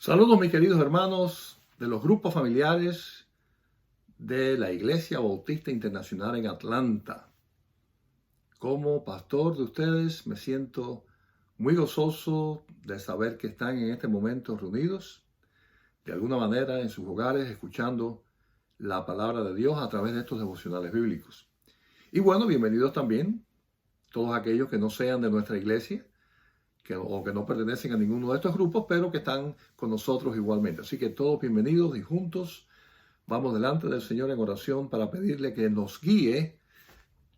Saludos mis queridos hermanos de los grupos familiares de la Iglesia Bautista Internacional en Atlanta. Como pastor de ustedes me siento muy gozoso de saber que están en este momento reunidos de alguna manera en sus hogares escuchando la palabra de Dios a través de estos devocionales bíblicos. Y bueno, bienvenidos también todos aquellos que no sean de nuestra iglesia o que no pertenecen a ninguno de estos grupos, pero que están con nosotros igualmente. Así que todos bienvenidos y juntos vamos delante del Señor en oración para pedirle que nos guíe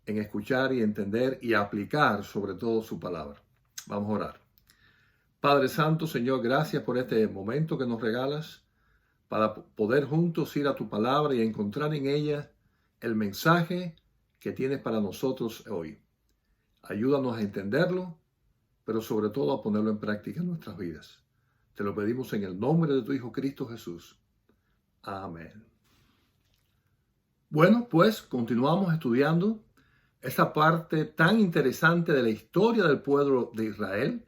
en escuchar y entender y aplicar sobre todo su palabra. Vamos a orar. Padre Santo, Señor, gracias por este momento que nos regalas para poder juntos ir a tu palabra y encontrar en ella el mensaje que tienes para nosotros hoy. Ayúdanos a entenderlo, pero sobre todo a ponerlo en práctica en nuestras vidas. Te lo pedimos en el nombre de tu Hijo Cristo Jesús. Amén. Bueno, pues continuamos estudiando esta parte tan interesante de la historia del pueblo de Israel,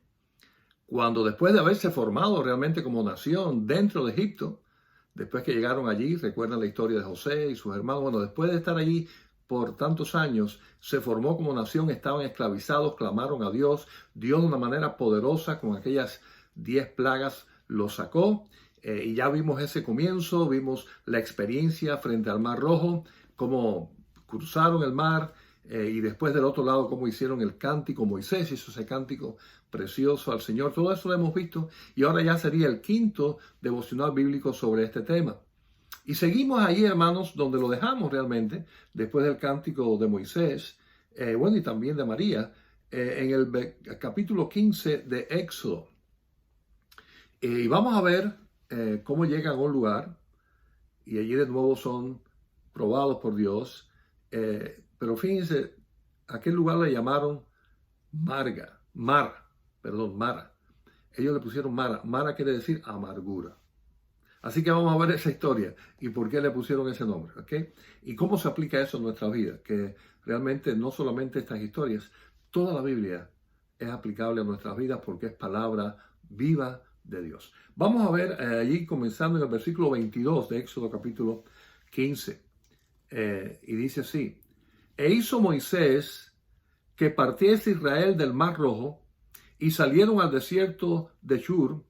cuando después de haberse formado realmente como nación dentro de Egipto, después que llegaron allí, recuerdan la historia de José y sus hermanos, bueno, después de estar allí por tantos años, se formó como nación, estaban esclavizados, clamaron a Dios, Dios de una manera poderosa con aquellas 10 plagas los sacó, y ya vimos ese comienzo, vimos la experiencia frente al Mar Rojo, cómo cruzaron el mar, y después del otro lado cómo hicieron el cántico, Moisés hizo ese cántico precioso al Señor, todo eso lo hemos visto, y ahora ya sería el quinto devocional bíblico sobre este tema. Y seguimos ahí, hermanos, donde lo dejamos realmente, después del cántico de Moisés, y también de María, en el capítulo 15 de Éxodo. Y vamos a ver cómo llegan a un lugar, y allí de nuevo son probados por Dios, pero fíjense, aquel lugar le llamaron Mara. Ellos le pusieron Mara. Mara quiere decir amargura. Así que vamos a ver esa historia y por qué le pusieron ese nombre, ¿ok? Y cómo se aplica eso en nuestra vida, que realmente no solamente estas historias, toda la Biblia es aplicable a nuestras vidas porque es palabra viva de Dios. Vamos a ver allí comenzando en el versículo 22 de Éxodo capítulo 15, y dice así: E hizo Moisés que partiese Israel del Mar Rojo y salieron al desierto de Shur,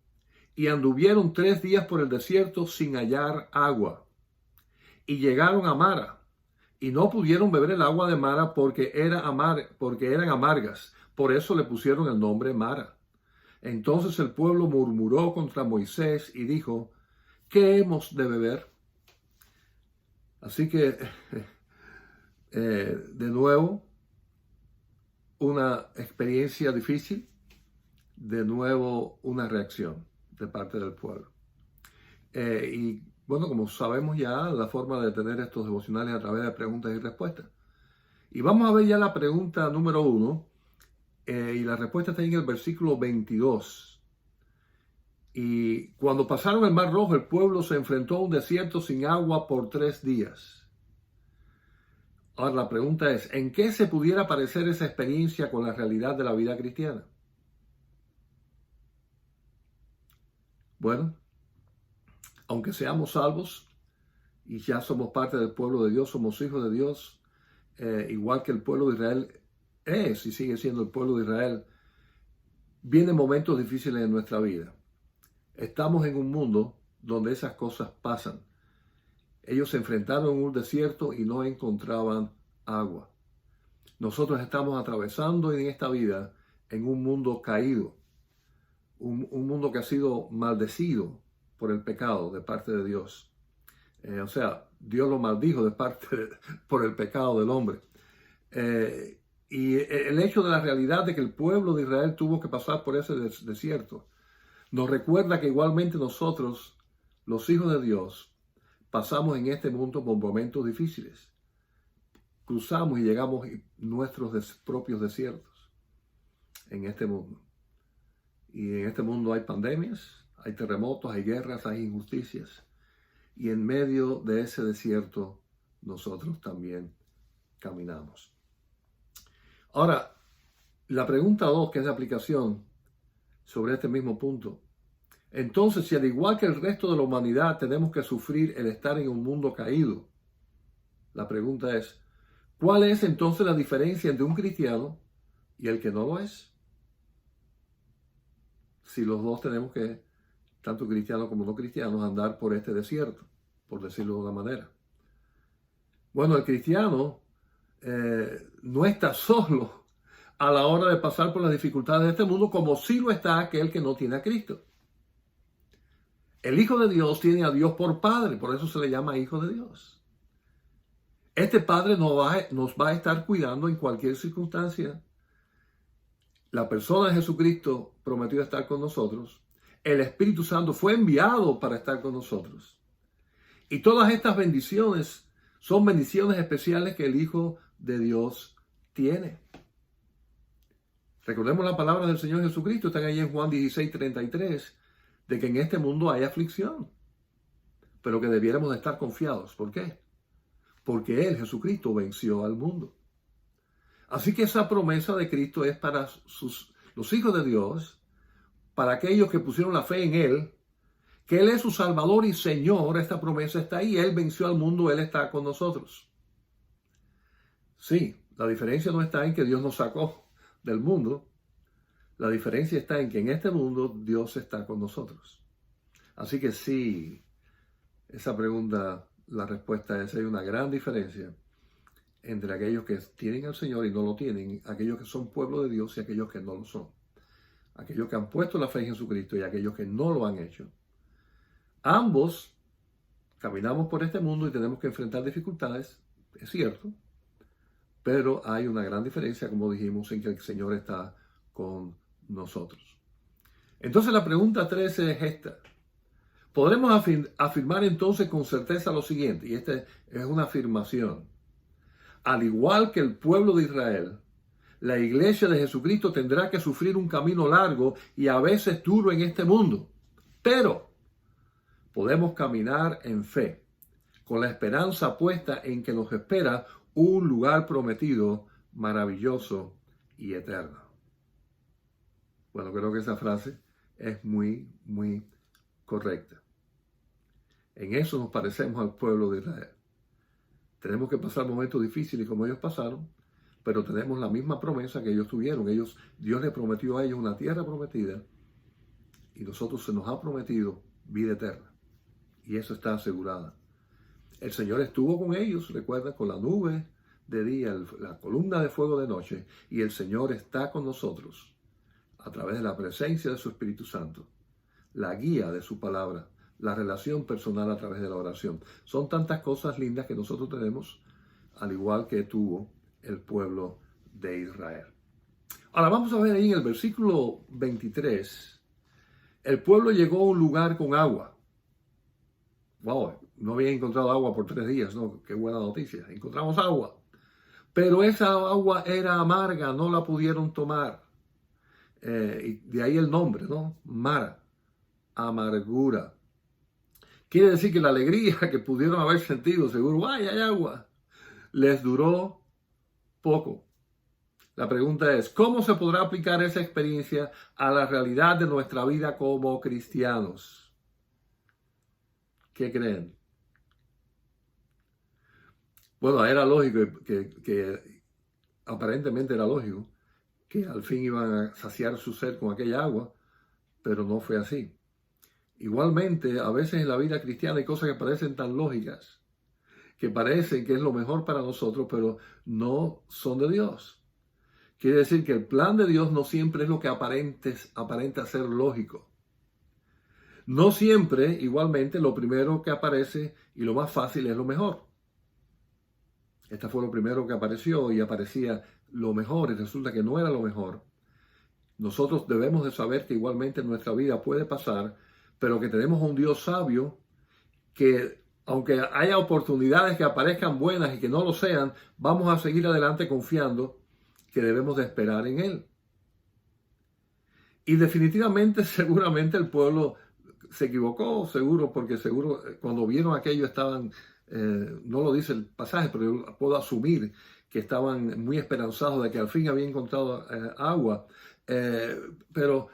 y anduvieron 3 días por el desierto sin hallar agua. Y llegaron a Mara, y no pudieron beber el agua de Mara porque eran amargas. Por eso le pusieron el nombre Mara. Entonces el pueblo murmuró contra Moisés y dijo: ¿qué hemos de beber? Así que, de nuevo, una experiencia difícil, de nuevo una reacción de parte del pueblo. Y bueno, como sabemos ya, la forma de tener estos devocionales a través de preguntas y respuestas. Y vamos a ver ya la pregunta número 1, y la respuesta está en el versículo 22. Y cuando pasaron el Mar Rojo, el pueblo se enfrentó a un desierto sin agua por 3 días. Ahora la pregunta es, ¿en qué se pudiera parecer esa experiencia con la realidad de la vida cristiana? Bueno, aunque seamos salvos y ya somos parte del pueblo de Dios, somos hijos de Dios, igual que el pueblo de Israel es y sigue siendo el pueblo de Israel, vienen momentos difíciles en nuestra vida. Estamos en un mundo donde esas cosas pasan. Ellos se enfrentaron en un desierto y no encontraban agua. Nosotros estamos atravesando en esta vida en un mundo caído, un mundo que ha sido maldecido por el pecado de parte de Dios. Dios lo maldijo por el pecado del hombre. Y el hecho de la realidad de que el pueblo de Israel tuvo que pasar por ese desierto nos recuerda que igualmente nosotros, los hijos de Dios, pasamos en este mundo por momentos difíciles. Cruzamos y llegamos a nuestros propios desiertos en este mundo. Y en este mundo hay pandemias, hay terremotos, hay guerras, hay injusticias. Y en medio de ese desierto nosotros también caminamos. Ahora, la pregunta 2, que es la aplicación sobre este mismo punto, Entonces, si al igual que el resto de la humanidad tenemos que sufrir el estar en un mundo caído, la pregunta es, ¿cuál es entonces la diferencia entre un cristiano y el que no lo es? Si los dos tenemos que, tanto cristianos como no cristianos, andar por este desierto, por decirlo de una manera. Bueno, el cristiano no está solo a la hora de pasar por las dificultades de este mundo, como sí lo está aquel que no tiene a Cristo. El Hijo de Dios tiene a Dios por Padre, por eso se le llama Hijo de Dios. Este Padre nos va a estar cuidando en cualquier circunstancia. La persona de Jesucristo prometió estar con nosotros. El Espíritu Santo fue enviado para estar con nosotros. Y todas estas bendiciones son bendiciones especiales que el Hijo de Dios tiene. Recordemos la palabra del Señor Jesucristo, están ahí en Juan 16:33, de que en este mundo hay aflicción, pero que debiéramos de estar confiados. ¿Por qué? Porque Él, Jesucristo, venció al mundo. Así que esa promesa de Cristo es para los hijos de Dios, para aquellos que pusieron la fe en Él, que Él es su Salvador y Señor. Esta promesa está ahí. Él venció al mundo, Él está con nosotros. Sí, la diferencia no está en que Dios nos sacó del mundo. La diferencia está en que en este mundo Dios está con nosotros. Así que sí, esa pregunta, la respuesta es: hay una gran diferencia entre aquellos que tienen al Señor y no lo tienen, aquellos que son pueblo de Dios y aquellos que no lo son. Aquellos que han puesto la fe en Jesucristo y aquellos que no lo han hecho. Ambos caminamos por este mundo y tenemos que enfrentar dificultades, es cierto, pero hay una gran diferencia, como dijimos, en que el Señor está con nosotros. Entonces la pregunta 13 es esta. Podremos afirmar entonces con certeza lo siguiente, y esta es una afirmación. Al igual que el pueblo de Israel, la iglesia de Jesucristo tendrá que sufrir un camino largo y a veces duro en este mundo. Pero podemos caminar en fe, con la esperanza puesta en que nos espera un lugar prometido, maravilloso y eterno. Bueno, creo que esa frase es muy, muy correcta. En eso nos parecemos al pueblo de Israel. Tenemos que pasar momentos difíciles como ellos pasaron, pero tenemos la misma promesa que ellos tuvieron. Dios les prometió a ellos una tierra prometida y nosotros se nos ha prometido vida eterna. Y eso está asegurada. El Señor estuvo con ellos, recuerda, con la nube de día, la columna de fuego de noche, y el Señor está con nosotros a través de la presencia de su Espíritu Santo, la guía de su palabra, la relación personal a través de la oración. Son tantas cosas lindas que nosotros tenemos, al igual que tuvo el pueblo de Israel. Ahora vamos a ver ahí en el versículo 23, el pueblo llegó a un lugar con agua. Wow, no había encontrado agua por 3 días, ¿no? Qué buena noticia, encontramos agua. Pero esa agua era amarga, no la pudieron tomar. Y de ahí el nombre, ¿no? Mara, amargura. Quiere decir que la alegría que pudieron haber sentido, seguro, ¡ay, hay agua!, les duró poco. La pregunta es, ¿cómo se podrá aplicar esa experiencia a la realidad de nuestra vida como cristianos? ¿Qué creen? Bueno, era lógico que aparentemente era lógico que al fin iban a saciar su sed con aquella agua, pero no fue así. Igualmente, a veces en la vida cristiana hay cosas que parecen tan lógicas, que parecen que es lo mejor para nosotros, pero no son de Dios. Quiere decir que el plan de Dios no siempre es lo que aparenta ser lógico. No siempre, igualmente, lo primero que aparece y lo más fácil es lo mejor. Esta fue lo primero que apareció y aparecía lo mejor y resulta que no era lo mejor. Nosotros debemos de saber que igualmente en nuestra vida puede pasar, pero que tenemos un Dios sabio que, aunque haya oportunidades que aparezcan buenas y que no lo sean, vamos a seguir adelante confiando que debemos de esperar en Él. Y definitivamente, seguramente el pueblo se equivocó, seguro, porque seguro cuando vieron aquello estaban, no lo dice el pasaje, pero yo puedo asumir que estaban muy esperanzados de que al fin habían encontrado agua. Pero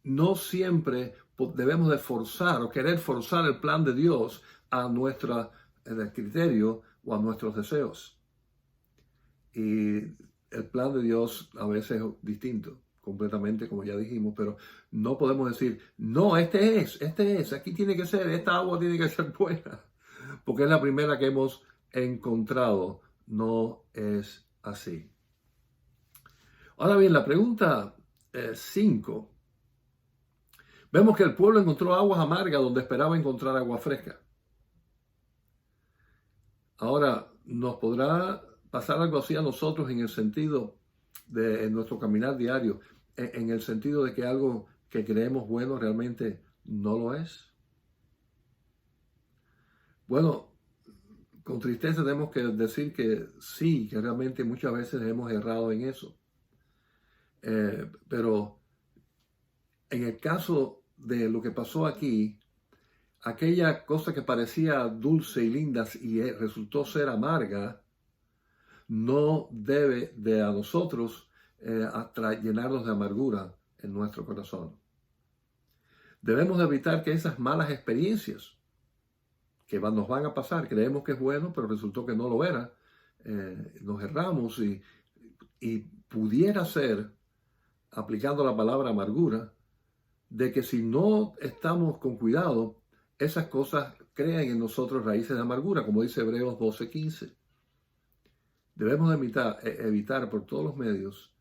no siempre debemos de forzar o querer forzar el plan de Dios a nuestro criterio o a nuestros deseos. Y el plan de Dios a veces es distinto, completamente, como ya dijimos, pero no podemos decir, no, este es, aquí tiene que ser, esta agua tiene que ser buena, porque es la primera que hemos encontrado. No es así. Ahora bien, la pregunta 5. Vemos que el pueblo encontró aguas amargas donde esperaba encontrar agua fresca. Ahora, ¿nos podrá pasar algo así a nosotros en el sentido de en nuestro caminar diario, en el sentido de que algo que creemos bueno realmente no lo es? Bueno, con tristeza tenemos que decir que sí, que realmente muchas veces hemos errado en eso. Pero en el caso de lo que pasó aquí, aquella cosa que parecía dulce y linda y resultó ser amarga, no debe de a nosotros llenarnos de amargura en nuestro corazón. Debemos de evitar que esas malas experiencias que nos van a pasar, creemos que es bueno, pero resultó que no lo era, nos erramos y pudiera ser, aplicando la palabra amargura, de que si no estamos con cuidado, esas cosas crean en nosotros raíces de amargura, como dice Hebreos 12:15. Debemos evitar por todos los medios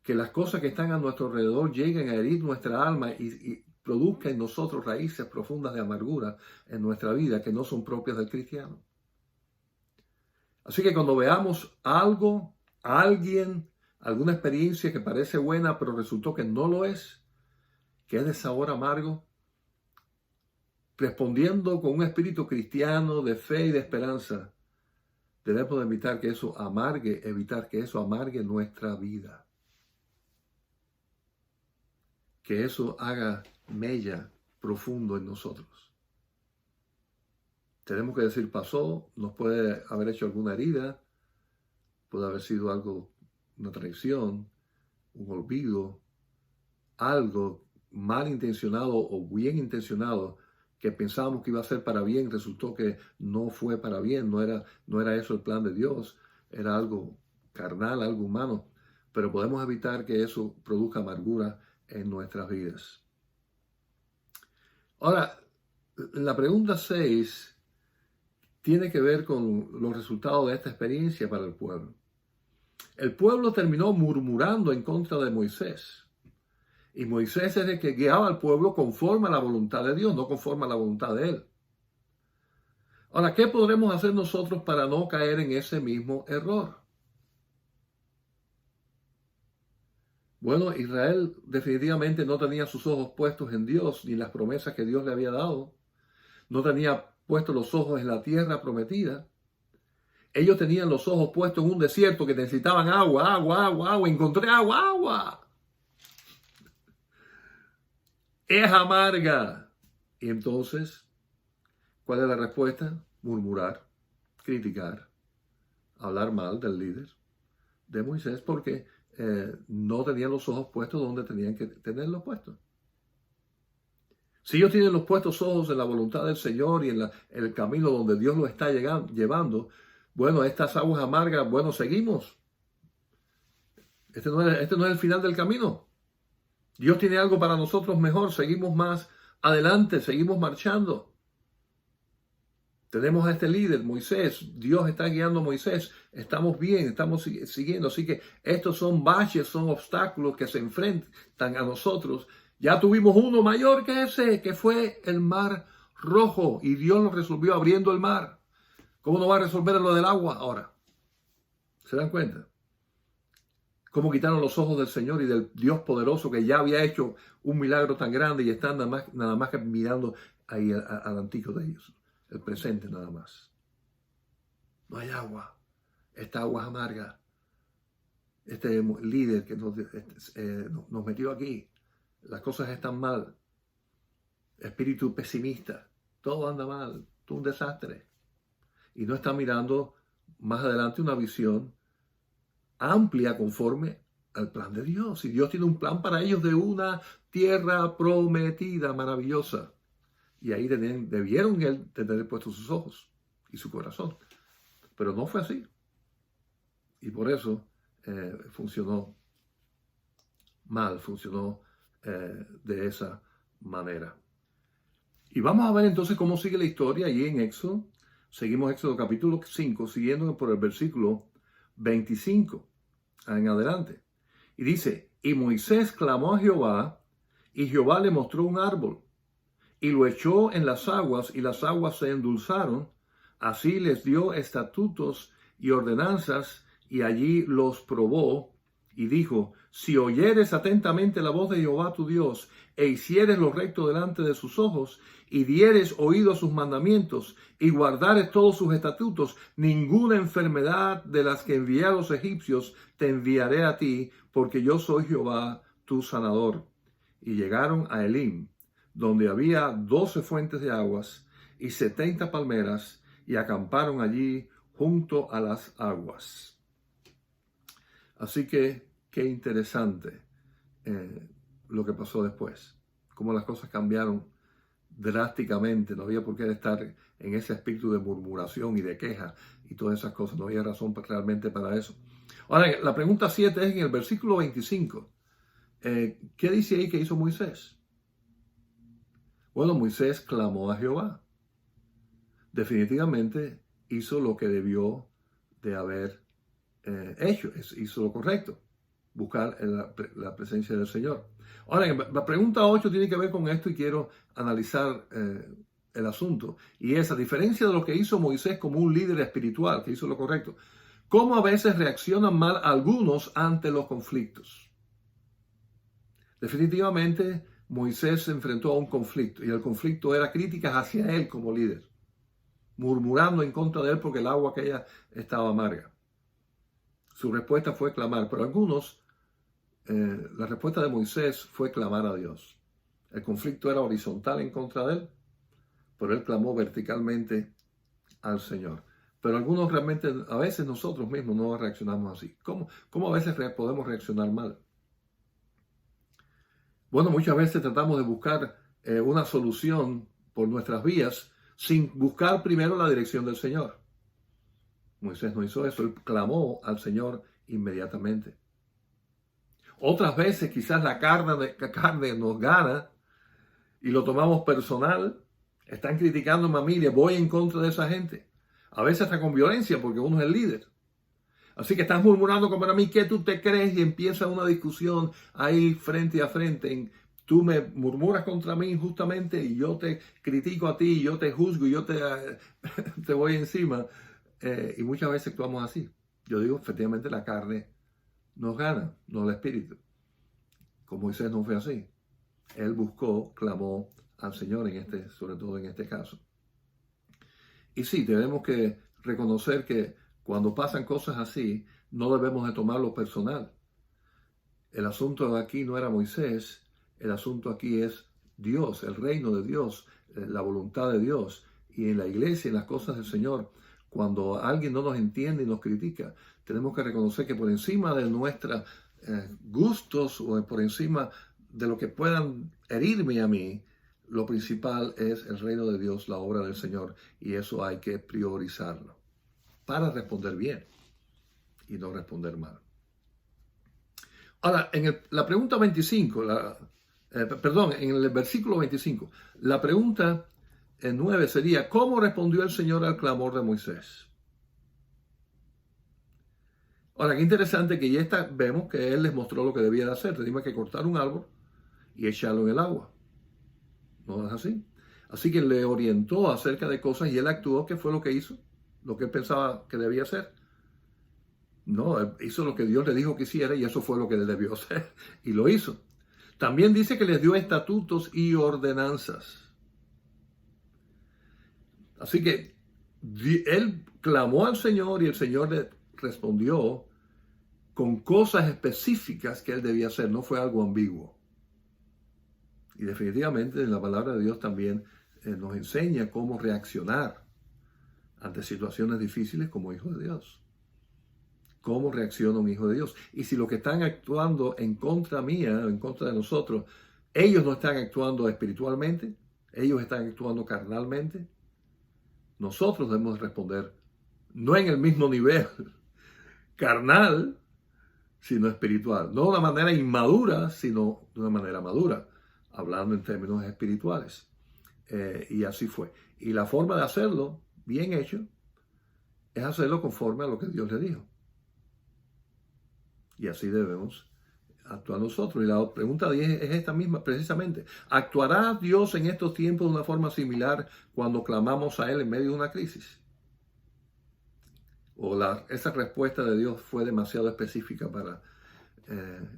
que las cosas que están a nuestro alrededor lleguen a herir nuestra alma y produzcan en nosotros raíces profundas de amargura en nuestra vida que no son propias del cristiano. Así que cuando veamos algo, a alguien, alguna experiencia que parece buena pero resultó que no lo es, que es de sabor amargo, respondiendo con un espíritu cristiano de fe y de esperanza, debemos evitar que eso amargue nuestra vida. Que eso haga mella profundo en nosotros. Tenemos que decir, pasó, nos puede haber hecho alguna herida, puede haber sido algo, una traición, un olvido, algo malintencionado o bien intencionado que pensábamos que iba a ser para bien, resultó que no fue para bien, no era eso el plan de Dios, era algo carnal, algo humano, pero podemos evitar que eso produzca amargura en nuestras vidas. Ahora, la pregunta 6 tiene que ver con los resultados de esta experiencia para el pueblo. El pueblo terminó murmurando en contra de Moisés. Y Moisés es el que guiaba al pueblo conforme a la voluntad de Dios, no conforme a la voluntad de él. Ahora, ¿qué podremos hacer nosotros para no caer en ese mismo error? Bueno, Israel definitivamente no tenía sus ojos puestos en Dios ni las promesas que Dios le había dado. No tenía puestos los ojos en la tierra prometida. Ellos tenían los ojos puestos en un desierto que necesitaban agua. Encontré agua. Es amarga. Y entonces, ¿cuál es la respuesta? Murmurar, criticar, hablar mal del líder de Moisés porque no tenían los ojos puestos donde tenían que tenerlos puestos. Si ellos tienen los puestos ojos en la voluntad del Señor y en el camino donde Dios los está llevando, bueno, estas aguas amargas, bueno, seguimos. Este no es el final del camino. Dios tiene algo para nosotros mejor, seguimos más adelante, seguimos marchando. Tenemos a este líder, Moisés, Dios está guiando a Moisés, estamos bien, estamos siguiendo. Así que estos son baches, son obstáculos que se enfrentan a nosotros. Ya tuvimos uno mayor que ese, que fue el Mar Rojo, y Dios lo resolvió abriendo el mar. ¿Cómo no va a resolver lo del agua ahora? ¿Se dan cuenta? Cómo quitaron los ojos del Señor y del Dios poderoso que ya había hecho un milagro tan grande y están nada más que mirando ahí al antiguo de ellos, el presente nada más. No hay agua, esta agua es amarga. Este líder que nos metió aquí, las cosas están mal, espíritu pesimista, todo anda mal, todo un desastre. Y no está mirando más adelante una visión amplia conforme al plan de Dios. Y Dios tiene un plan para ellos de una tierra prometida, maravillosa. Y ahí debieron tener puestos sus ojos y su corazón. Pero no fue así. Y por eso funcionó mal, funcionó de esa manera. Y vamos a ver entonces cómo sigue la historia allí en Éxodo. Seguimos Éxodo capítulo 5, siguiendo por el versículo 25 en adelante. Y dice, y Moisés clamó a Jehová, y Jehová le mostró un árbol, y lo echó en las aguas, y las aguas se endulzaron. Así les dio estatutos y ordenanzas, y allí los probó, y dijo, si oyeres atentamente la voz de Jehová tu Dios, e hicieres lo recto delante de sus ojos, y dieres oído a sus mandamientos, y guardares todos sus estatutos, ninguna enfermedad de las que envié a los egipcios te enviaré a ti, porque yo soy Jehová tu sanador. Y llegaron a Elim, donde había 12 fuentes de aguas y 70 palmeras, y acamparon allí junto a las aguas. Así que, qué interesante lo que pasó después, cómo las cosas cambiaron drásticamente. No había por qué estar en ese espíritu de murmuración y de queja y todas esas cosas, no había razón realmente para eso. Ahora, la pregunta 7 es en el versículo 25. ¿Qué dice ahí que hizo Moisés? Bueno, Moisés clamó a Jehová. Definitivamente hizo lo que debió de haber hecho, hizo lo correcto, buscar la presencia del Señor. Ahora, la pregunta 8 tiene que ver con esto y quiero analizar el asunto. Y es, a diferencia de lo que hizo Moisés como un líder espiritual, que hizo lo correcto, ¿cómo a veces reaccionan mal algunos ante los conflictos? Definitivamente, Moisés se enfrentó a un conflicto, y el conflicto era críticas hacia él como líder, murmurando en contra de él porque el agua aquella estaba amarga. Su respuesta fue clamar, pero algunos, la respuesta de Moisés fue clamar a Dios. El conflicto era horizontal en contra de él, pero él clamó verticalmente al Señor. Pero algunos realmente, a veces nosotros mismos no reaccionamos así. ¿Cómo a veces podemos reaccionar mal? Bueno, muchas veces tratamos de buscar una solución por nuestras vías sin buscar primero la dirección del Señor. Moisés no hizo eso, él clamó al Señor inmediatamente. Otras veces quizás la carne nos gana y lo tomamos personal. Están criticándome a mí, le voy en contra de esa gente. A veces hasta con violencia porque uno es el líder. Así que estás murmurando contra mí, ¿qué tú te crees? Y empieza una discusión ahí frente a frente. Tú me murmuras contra mí injustamente y yo te critico a ti, y yo te juzgo y yo te voy encima. Y muchas veces actuamos así. Yo digo, efectivamente la carne nos gana, no el espíritu. Con Moisés no fue así. Él buscó, clamó al Señor sobre todo en este caso. Y sí, tenemos que reconocer que cuando pasan cosas así, no debemos de tomarlo personal. El asunto aquí no era Moisés, el asunto aquí es Dios, el reino de Dios, la voluntad de Dios. Y en la iglesia, en las cosas del Señor, cuando alguien no nos entiende y nos critica, tenemos que reconocer que por encima de nuestros gustos o por encima de lo que puedan herirme a mí, lo principal es el reino de Dios, la obra del Señor, y eso hay que priorizarlo para responder bien y no responder mal. Ahora, en la pregunta 25, en el versículo 25, la pregunta 9 sería, ¿cómo respondió el Señor al clamor de Moisés? Ahora, qué interesante que ya vemos que Él les mostró lo que debía de hacer. Tenía que cortar un árbol y echarlo en el agua. ¿No es así? Así que le orientó acerca de cosas y Él actuó. ¿Qué fue lo que hizo? Lo que Él pensaba que debía hacer. No, Él hizo lo que Dios le dijo que hiciera y eso fue lo que Él debió hacer. Y lo hizo. También dice que les dio estatutos y ordenanzas. Así que Él clamó al Señor y el Señor le respondió con cosas específicas que Él debía hacer. No fue algo ambiguo. Y definitivamente en la palabra de Dios también nos enseña cómo reaccionar ante situaciones difíciles como hijos de Dios. cómo reacciona un hijo de Dios. Y si los que están actuando en contra mía, en contra de nosotros, ellos no están actuando espiritualmente, ellos están actuando carnalmente, nosotros debemos responder, no en el mismo nivel carnal, sino espiritual. No de una manera inmadura, sino de una manera madura, hablando en términos espirituales. Y así fue. Y la forma de hacerlo, bien hecho, es hacerlo conforme a lo que Dios le dijo. Y así debemos actuar nosotros. Y la pregunta 10 es esta misma, precisamente. ¿Actuará Dios en estos tiempos de una forma similar cuando clamamos a Él en medio de una crisis? ¿O esa respuesta de Dios fue demasiado específica para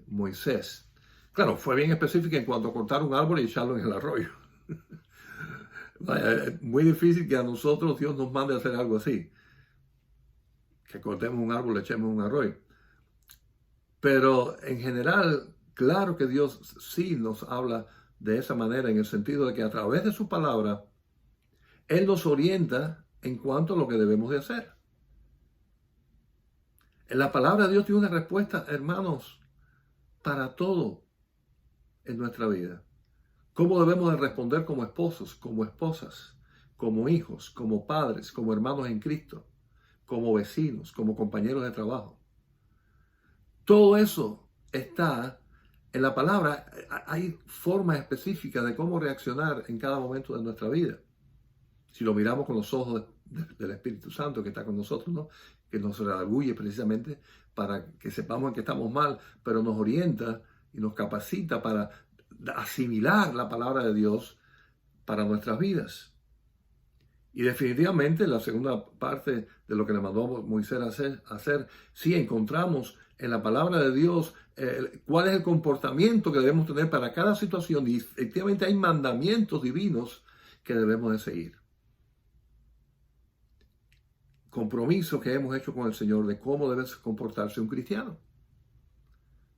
Moisés? Claro, fue bien específica en cuanto a cortar un árbol y echarlo en el arroyo. Vaya, es muy difícil que a nosotros Dios nos mande a hacer algo así. Que cortemos un árbol, le echemos un arroyo. Pero en general, claro que Dios sí nos habla de esa manera, en el sentido de que a través de su palabra, Él nos orienta en cuanto a lo que debemos de hacer. En la palabra de Dios tiene una respuesta, hermanos, para todo en nuestra vida. ¿Cómo debemos de responder como esposos, como esposas, como hijos, como padres, como hermanos en Cristo, como vecinos, como compañeros de trabajo? Todo eso está en la palabra. Hay formas específicas de cómo reaccionar en cada momento de nuestra vida. Si lo miramos con los ojos del Espíritu Santo que está con nosotros, ¿no? Que nos redarguye precisamente para que sepamos en que estamos mal, pero nos orienta y nos capacita para asimilar la palabra de Dios para nuestras vidas. Y definitivamente la segunda parte de lo que le mandó Moisés a hacer, sí encontramos en la palabra de Dios cuál es el comportamiento que debemos tener para cada situación, y efectivamente hay mandamientos divinos que debemos de seguir. Compromisos que hemos hecho con el Señor de cómo debe comportarse un cristiano.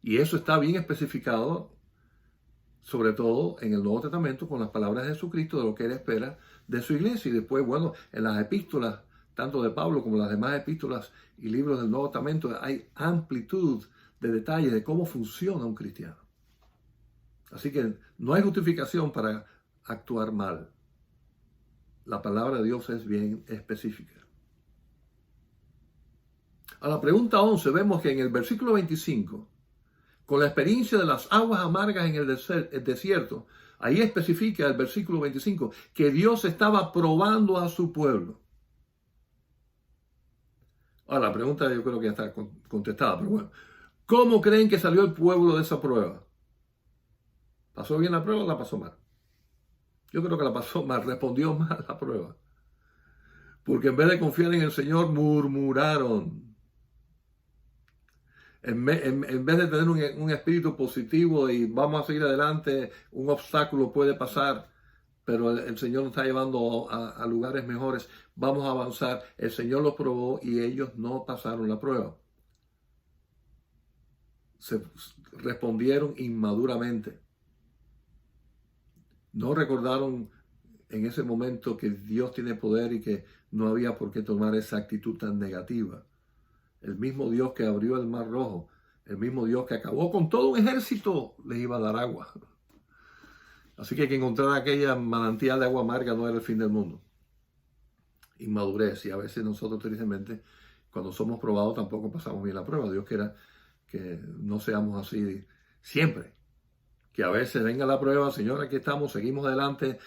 Y eso está bien especificado, sobre todo en el Nuevo Testamento, con las palabras de Jesucristo, de lo que Él espera de su iglesia. Y después, bueno, en las epístolas, tanto de Pablo como las demás epístolas y libros del Nuevo Testamento, hay amplitud de detalles de cómo funciona un cristiano. Así que no hay justificación para actuar mal. La palabra de Dios es bien específica. A la pregunta 11 vemos que en el versículo 25, con la experiencia de las aguas amargas en el desierto, ahí especifica el versículo 25 que Dios estaba probando a su pueblo. Ahora, la pregunta yo creo que ya está contestada, pero bueno. ¿Cómo creen que salió el pueblo de esa prueba? ¿Pasó bien la prueba o la pasó mal? Yo creo que la pasó mal, respondió mal la prueba. Porque en vez de confiar en el Señor, murmuraron. En vez de tener un espíritu positivo y vamos a seguir adelante, un obstáculo puede pasar, pero el Señor nos está llevando a lugares mejores, vamos a avanzar. El Señor lo probó y ellos no pasaron la prueba. Se respondieron inmaduramente. No recordaron en ese momento que Dios tiene poder y que no había por qué tomar esa actitud tan negativa. El mismo Dios que abrió el Mar Rojo, el mismo Dios que acabó con todo un ejército, les iba a dar agua. Así que encontrar aquella manantial de agua amarga no era el fin del mundo. Inmadurez, y a veces nosotros tristemente, cuando somos probados, tampoco pasamos bien la prueba. Dios quiera que no seamos así siempre. Que a veces venga la prueba, Señor, aquí estamos, seguimos adelante,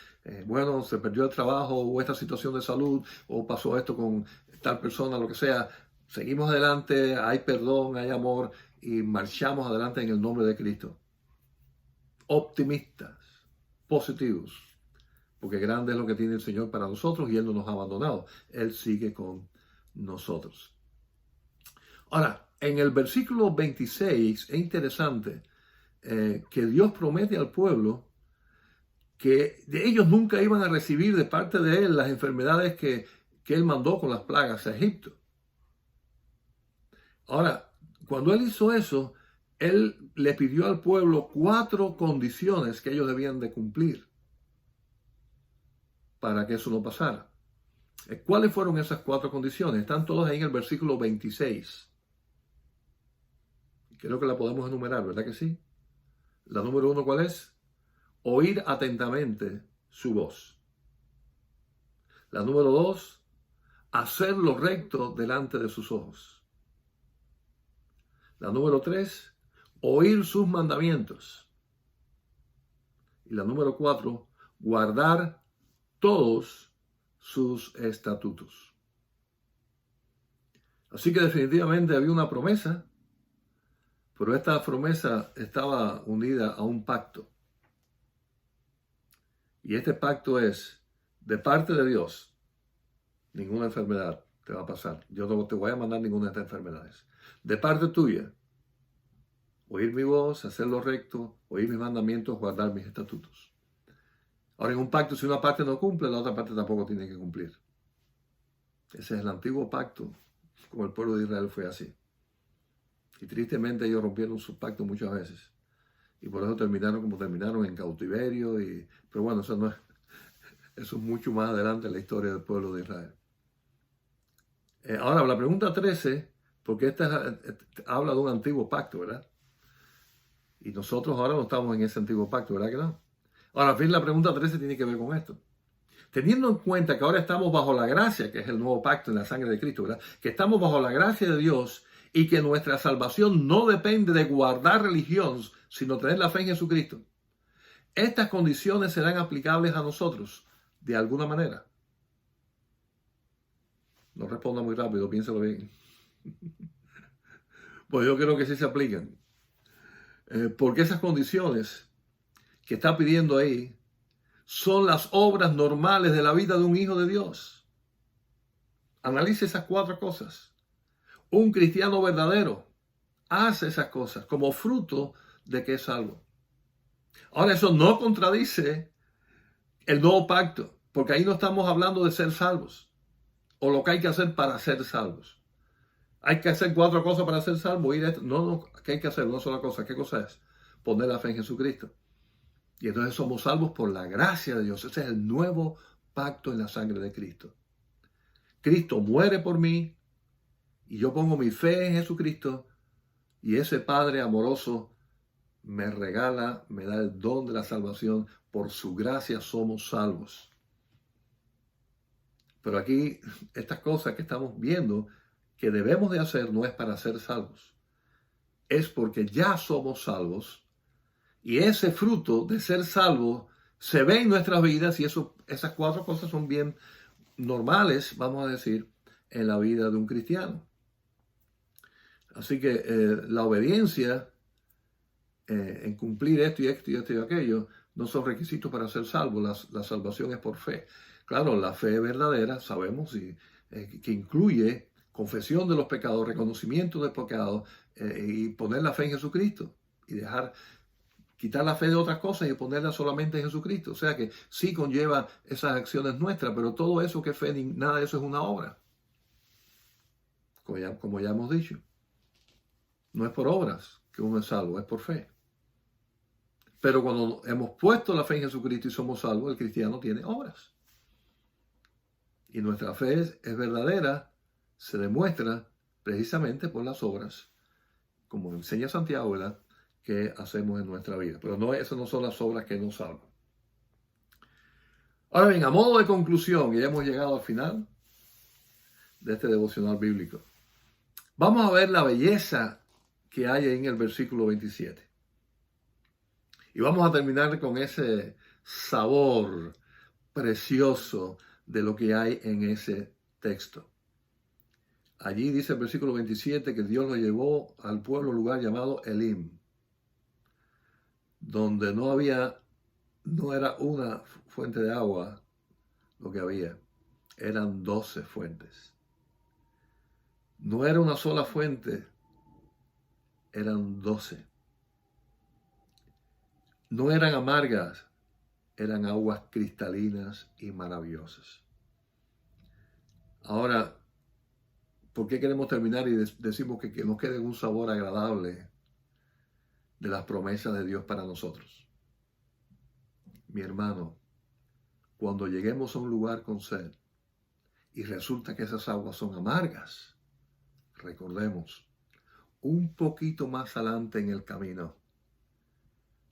bueno, se perdió el trabajo, o esta situación de salud, o pasó esto con tal persona, lo que sea. Seguimos adelante, hay perdón, hay amor y marchamos adelante en el nombre de Cristo. Optimistas, positivos, porque grande es lo que tiene el Señor para nosotros y Él no nos ha abandonado. Él sigue con nosotros. Ahora, en el versículo 26 es interesante que Dios promete al pueblo que ellos nunca iban a recibir de parte de Él las enfermedades que Él mandó con las plagas a Egipto. Ahora, cuando Él hizo eso, Él le pidió al pueblo 4 condiciones que ellos debían de cumplir para que eso no pasara. ¿Cuáles fueron esas 4 condiciones? Están todas ahí en el versículo 26. Creo que la podemos enumerar, ¿verdad que sí? La número 1, ¿cuál es? Oír atentamente su voz. La número 2, hacer lo recto delante de sus ojos. La número 3, oír sus mandamientos. Y la número 4, guardar todos sus estatutos. Así que definitivamente había una promesa, pero esta promesa estaba unida a un pacto. Y este pacto es, de parte de Dios, ninguna enfermedad te va a pasar. Yo no te voy a mandar ninguna de estas enfermedades. De parte tuya, oír mi voz, hacer lo recto, oír mis mandamientos, guardar mis estatutos. Ahora, en un pacto, si una parte no cumple, la otra parte tampoco tiene que cumplir. Ese es el antiguo pacto. Con el pueblo de Israel fue así. Y tristemente ellos rompieron su pacto muchas veces. Y por eso terminaron como terminaron, en cautiverio. Pero bueno, eso es mucho más adelante en la historia del pueblo de Israel. Ahora, la pregunta 13, porque esta habla de un antiguo pacto, ¿verdad? Y nosotros ahora no estamos en ese antiguo pacto, ¿verdad que no? Ahora, al fin, la pregunta 13 tiene que ver con esto. Teniendo en cuenta que ahora estamos bajo la gracia, que es el nuevo pacto en la sangre de Cristo, ¿verdad? Que estamos bajo la gracia de Dios y que nuestra salvación no depende de guardar religión, sino tener la fe en Jesucristo. Estas condiciones serán aplicables a nosotros de alguna manera. No responda muy rápido, piénsalo bien. Pues yo creo que sí se aplican. Porque esas condiciones que está pidiendo ahí son las obras normales de la vida de un hijo de Dios. Analice esas 4 cosas. Un cristiano verdadero hace esas cosas como fruto de que es salvo. Ahora, eso no contradice el nuevo pacto, porque ahí no estamos hablando de ser salvos o lo que hay que hacer para ser salvos. Hay que hacer 4 cosas para ser salvo. No, ¿qué hay que hacer? Una sola cosa. ¿Qué cosa es? Poner la fe en Jesucristo. Y entonces somos salvos por la gracia de Dios. Ese es el nuevo pacto en la sangre de Cristo. Cristo muere por mí y yo pongo mi fe en Jesucristo y ese Padre amoroso me regala, me da el don de la salvación. Por su gracia somos salvos. Pero aquí estas cosas que estamos viendo que debemos de hacer no es para ser salvos. Es porque ya somos salvos y ese fruto de ser salvos se ve en nuestras vidas y esas 4 cosas son bien normales, vamos a decir, en la vida de un cristiano. Así que la obediencia en cumplir esto y esto y esto y aquello no son requisitos para ser salvo. La salvación es por fe. Claro, la fe verdadera, sabemos, que incluye confesión de los pecados, reconocimiento del pecado y poner la fe en Jesucristo y quitar la fe de otras cosas y ponerla solamente en Jesucristo. O sea que sí conlleva esas acciones nuestras, pero todo eso que es fe, nada de eso es una obra. Como ya hemos dicho. No es por obras que uno es salvo, es por fe. Pero cuando hemos puesto la fe en Jesucristo y somos salvos, el cristiano tiene obras. Y nuestra fe es verdadera, se demuestra precisamente por las obras, como enseña Santiago, ¿verdad?, que hacemos en nuestra vida. Pero esas no son las obras que nos salvan. Ahora bien, a modo de conclusión, y ya hemos llegado al final de este devocional bíblico, vamos a ver la belleza que hay en el versículo 27. Y vamos a terminar con ese sabor precioso de lo que hay en ese texto. Allí dice el versículo 27 que Dios lo llevó al pueblo, lugar llamado Elim, donde no era una fuente de agua lo que había, eran 12 fuentes. No era una sola fuente, eran 12. No eran amargas, eran aguas cristalinas y maravillosas. Ahora, ¿por qué queremos terminar y decimos que nos quede un sabor agradable de las promesas de Dios para nosotros? Mi hermano, cuando lleguemos a un lugar con sed y resulta que esas aguas son amargas, recordemos, un poquito más adelante en el camino,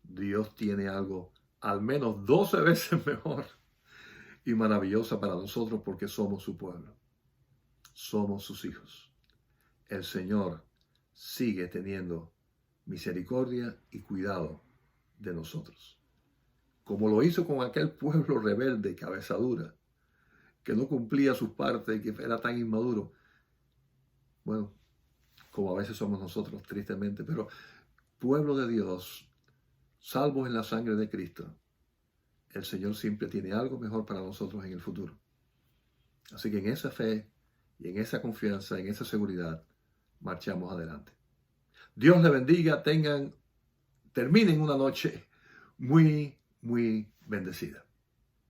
Dios tiene algo al menos 12 veces mejor y maravillosa para nosotros porque somos su pueblo. Somos sus hijos. El Señor sigue teniendo misericordia y cuidado de nosotros. Como lo hizo con aquel pueblo rebelde, cabeza dura, que no cumplía sus partes y que era tan inmaduro. Bueno, como a veces somos nosotros, tristemente, pero pueblo de Dios, salvos en la sangre de Cristo, el Señor siempre tiene algo mejor para nosotros en el futuro. Así que en esa fe y en esa confianza, en esa seguridad, marchamos adelante. Dios le bendiga, terminen una noche muy, muy bendecida.